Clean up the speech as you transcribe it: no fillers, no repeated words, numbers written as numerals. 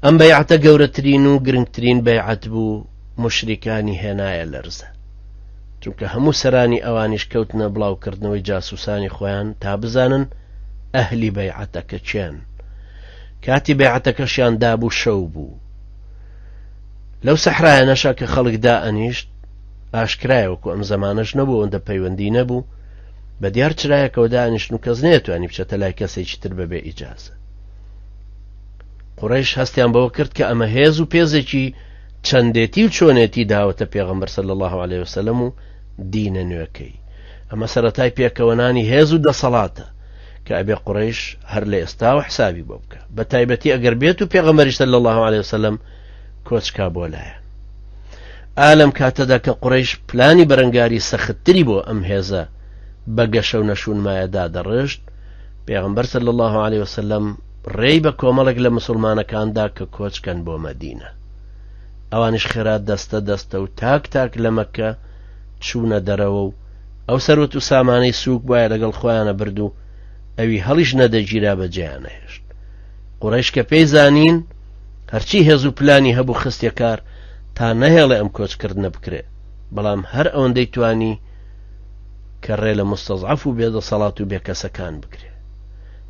ئەم بەیعەتە گەورەترین و گرنگترین بەیعەت بوو مشریکانی هێنایە لەرزە، چونکە هەموو سەرانی ئەوانیش کەوتنە بڵاوکردنەوەی جاسوسانی خۆیان تا بزانن ئەهلی بەیعەتەکە چێن. کاتی بەیعەتەکەشیان دابوو شەو بوو. لەو سەحرایە نەشا کە خەڵک دائەنیشت ئاشکرایەوەکو ئەم زەمانەش نەبوو ئەوەندە پەیوەندی نەبوو، بە دیار چرایەکەوە دائەنیشتن و کەس نەیەتوانی بچێتە لای کەسێکی تر بەبێ ئیجازە. قوڕەیش هەستیان بەوە کرد کە ئەمە هێز و پێزێکی چەندێتی و چۆنێتی داوەتە پێغەمبەر صلی الله عليه وسلم و دینە نوێەکەی. ئەمە سەرەتای پێکەوەنانی هێز و دەسەڵاتە کە ئەبێ قوڕەیش هەر لە ئێستاوە حسابی بۆ بکە، بە تایبەتی ئەگەر بێت و پێغەمبەریش صلی الله عليه وسلم کۆچکا بۆ لایە. ئالەم کاتەدا کە قوڕەیش پلانی بەرەنگاری سەختتری بۆ ئەم هێزە بە گەشە و نەشونمایەدا دەڕێژت، پێغەمبەر صلی الله عليه وسلم ڕێی بە کۆمەڵێک لە مسلمانەکاندا کە کۆچکەن بۆ مەدینە. ئەوانش خێرات دەستە دەستە و تاک تاک لە مەککە چوونە دەرەوە و ئەو سەرۆت و سامانەی سووک وایە لەگەڵ خۆیانە برد و ئەوی هەڵیش نەدەگیرا بەجێیان نەهێشت. قوڕەیش کە پێی زانین هەرچی هێز و پلانی هەبوو خستیە کار تا نەهێڵێ ئەم کۆچکردنە بکرێ، بەڵام هەر ئەوەندەی توانی کە ڕێ لە مستەزعەف و بێدەسەڵات و بێکەسەکان بکرێ.